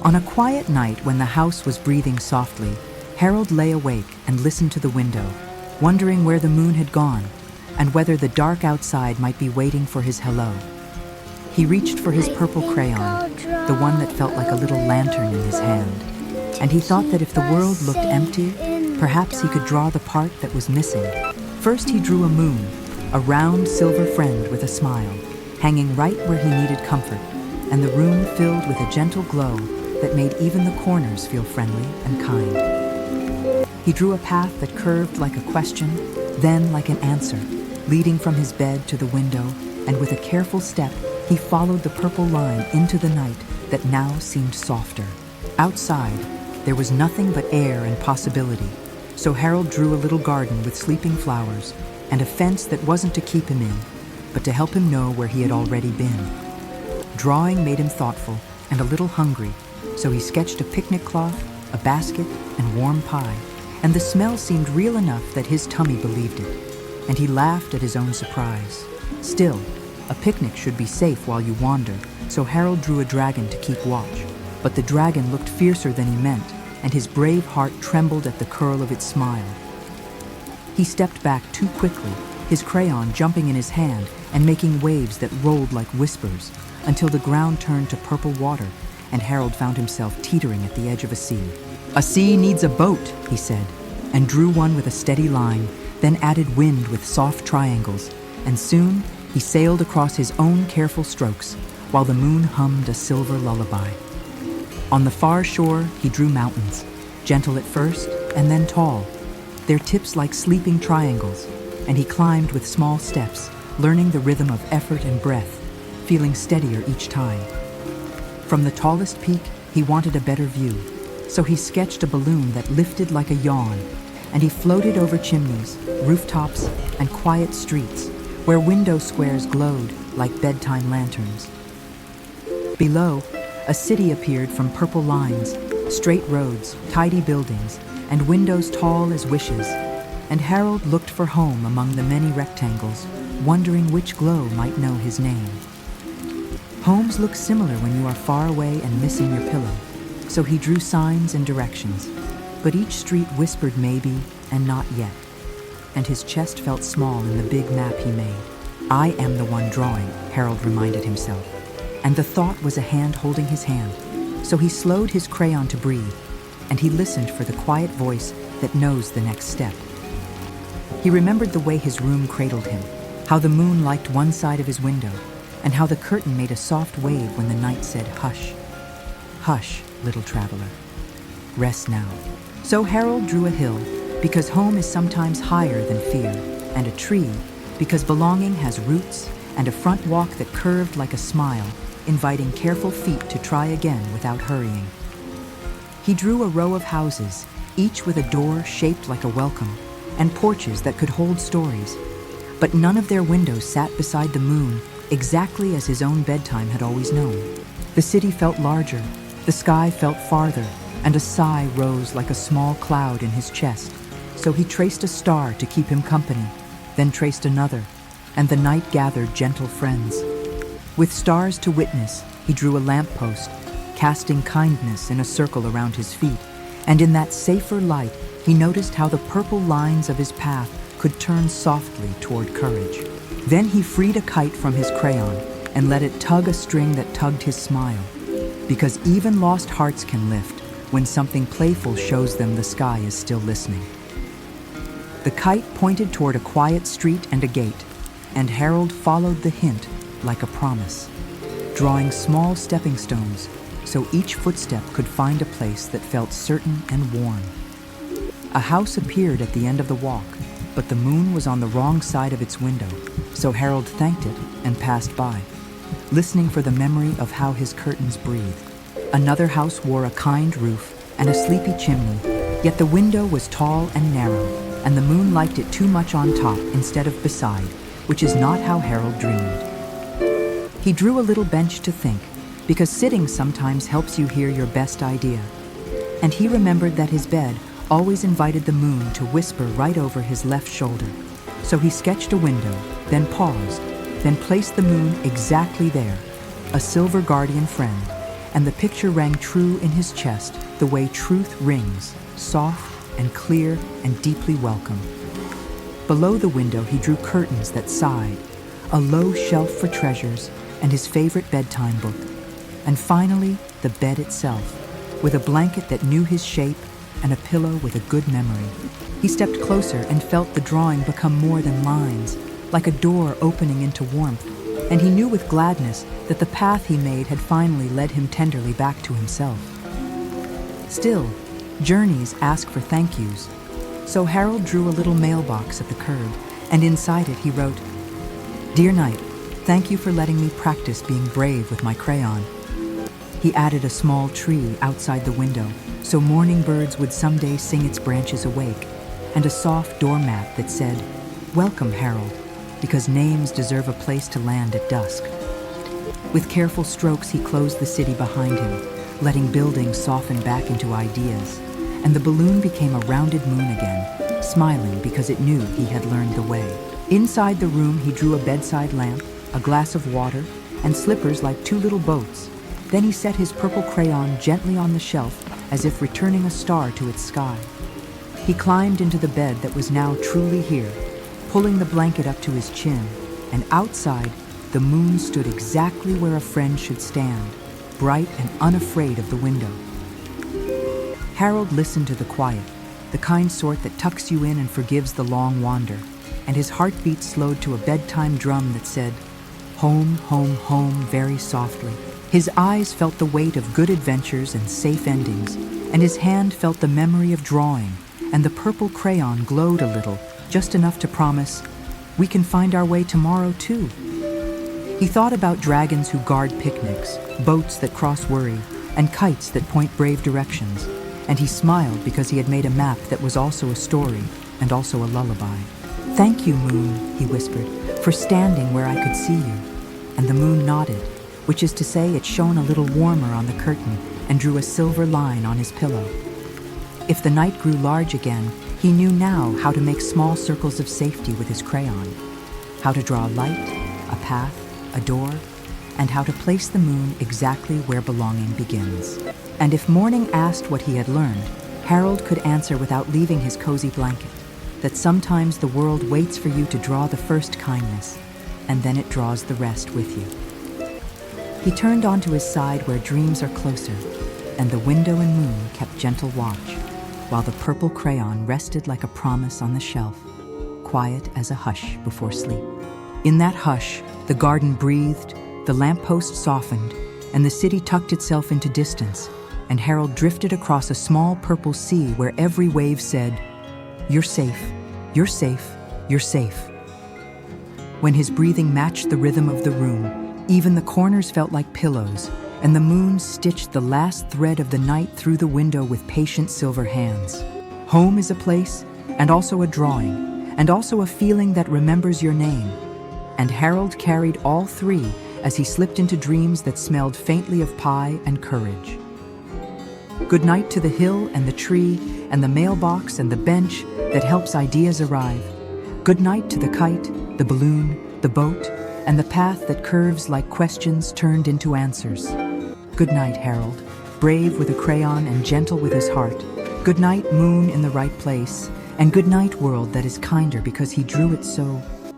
On a quiet night when the house was breathing softly, Harold lay awake and listened to the window, wondering where the moon had gone and whether the dark outside might be waiting for his hello. He reached for his purple crayon, the one that felt like a little lantern in his hand, and he thought that if the world looked empty, perhaps he could draw the part that was missing. First he drew a moon, a round silver friend with a smile, hanging right where he needed comfort, and the room filled with a gentle glow that made even the corners feel friendly and kind. He drew a path that curved like a question, then like an answer, leading from his bed to the window, and with a careful step, he followed the purple line into the night that now seemed softer. Outside, there was nothing but air and possibility, so Harold drew a little garden with sleeping flowers and a fence that wasn't to keep him in, but to help him know where he had already been. Drawing made him thoughtful and a little hungry, so he sketched a picnic cloth, a basket, and warm pie, and the smell seemed real enough that his tummy believed it, and he laughed at his own surprise. Still, a picnic should be safe while you wander, so Harold drew a dragon to keep watch, but the dragon looked fiercer than he meant, and his brave heart trembled at the curl of its smile. He stepped back too quickly, his crayon jumping in his hand and making waves that rolled like whispers, until the ground turned to purple water, and Harold found himself teetering at the edge of a sea. "A sea needs a boat," he said, and drew one with a steady line, then added wind with soft triangles, and soon he sailed across his own careful strokes, while the moon hummed a silver lullaby. On the far shore, he drew mountains, gentle at first and then tall, their tips like sleeping triangles, and he climbed with small steps, learning the rhythm of effort and breath, feeling steadier each time. From the tallest peak, he wanted a better view, so he sketched a balloon that lifted like a yawn, and he floated over chimneys, rooftops, and quiet streets, where window squares glowed like bedtime lanterns. Below, a city appeared from purple lines, straight roads, tidy buildings, and windows tall as wishes, and Harold looked for home among the many rectangles, wondering which glow might know his name. Homes look similar when you are far away and missing your pillow, so he drew signs and directions, but each street whispered maybe and not yet, and his chest felt small in the big map he made. "I am the one drawing," Harold reminded himself, and the thought was a hand holding his hand, so he slowed his crayon to breathe, and he listened for the quiet voice that knows the next step. He remembered the way his room cradled him, how the moon liked one side of his window, and how the curtain made a soft wave when the night said, "Hush, hush, little traveler, rest now." So Harold drew a hill, because home is sometimes higher than fear, and a tree, because belonging has roots, and a front walk that curved like a smile, inviting careful feet to try again without hurrying. He drew a row of houses, each with a door shaped like a welcome, and porches that could hold stories, but none of their windows sat beside the moon exactly as his own bedtime had always known. The city felt larger, the sky felt farther, and a sigh rose like a small cloud in his chest, so he traced a star to keep him company, then traced another, and the night gathered gentle friends. With stars to witness, he drew a lamppost, casting kindness in a circle around his feet, and in that safer light, he noticed how the purple lines of his path could turn softly toward courage. Then he freed a kite from his crayon and let it tug a string that tugged his smile, because even lost hearts can lift when something playful shows them the sky is still listening. The kite pointed toward a quiet street and a gate, and Harold followed the hint like a promise, drawing small stepping stones so each footstep could find a place that felt certain and warm. A house appeared at the end of the walk, but the moon was on the wrong side of its window, so Harold thanked it and passed by, listening for the memory of how his curtains breathed. Another house wore a kind roof and a sleepy chimney, yet the window was tall and narrow, and the moon liked it too much on top instead of beside, which is not how Harold dreamed. He drew a little bench to think, because sitting sometimes helps you hear your best idea. And he remembered that his bed always invited the moon to whisper right over his left shoulder. So he sketched a window, then paused, then placed the moon exactly there, a silver guardian friend, and the picture rang true in his chest, the way truth rings, soft and clear and deeply welcome. Below the window he drew curtains that sighed, a low shelf for treasures, and his favorite bedtime book. And finally, the bed itself, with a blanket that knew his shape and a pillow with a good memory. He stepped closer and felt the drawing become more than lines, like a door opening into warmth, and he knew with gladness that the path he made had finally led him tenderly back to himself. Still, journeys ask for thank yous, so Harold drew a little mailbox at the curb, and inside it he wrote, "Dear Knight, thank you for letting me practice being brave with my crayon." He added a small tree outside the window, so morning birds would someday sing its branches awake, and a soft doormat that said, "Welcome, Harold, because names deserve a place to land at dusk." With careful strokes, he closed the city behind him, letting buildings soften back into ideas, and the balloon became a rounded moon again, smiling because it knew he had learned the way. Inside the room, he drew a bedside lamp, a glass of water, and slippers like two little boats. Then he set his purple crayon gently on the shelf, as if returning a star to its sky. He climbed into the bed that was now truly here, pulling the blanket up to his chin, and outside, the moon stood exactly where a friend should stand, bright and unafraid of the window. Harold listened to the quiet, the kind sort that tucks you in and forgives the long wander, and his heartbeat slowed to a bedtime drum that said, "Home, home, home," very softly. His eyes felt the weight of good adventures and safe endings, and his hand felt the memory of drawing, and the purple crayon glowed a little, just enough to promise, "We can find our way tomorrow too." He thought about dragons who guard picnics, boats that cross worry, and kites that point brave directions, and he smiled because he had made a map that was also a story and also a lullaby. "Thank you, moon," he whispered, "for standing where I could see you." And the moon nodded, which is to say it shone a little warmer on the curtain and drew a silver line on his pillow. If the night grew large again, he knew now how to make small circles of safety with his crayon, how to draw a light, a path, a door, and how to place the moon exactly where belonging begins. And if morning asked what he had learned, Harold could answer without leaving his cozy blanket, that sometimes the world waits for you to draw the first kindness, and then it draws the rest with you. He turned onto his side where dreams are closer, and the window and moon kept gentle watch, while the purple crayon rested like a promise on the shelf, quiet as a hush before sleep. In that hush, the garden breathed, the lamppost softened, and the city tucked itself into distance, and Harold drifted across a small purple sea where every wave said, "You're safe, you're safe, you're safe." When his breathing matched the rhythm of the room, even the corners felt like pillows, and the moon stitched the last thread of the night through the window with patient silver hands. Home is a place, and also a drawing, and also a feeling that remembers your name. And Harold carried all three as he slipped into dreams that smelled faintly of pie and courage. Good night to the hill and the tree and the mailbox and the bench that helps ideas arrive. Good night to the kite, the balloon, the boat, and the path that curves like questions turned into answers. Good night, Harold, brave with a crayon and gentle with his heart. Good night, moon in the right place, and good night, world that is kinder because he drew it so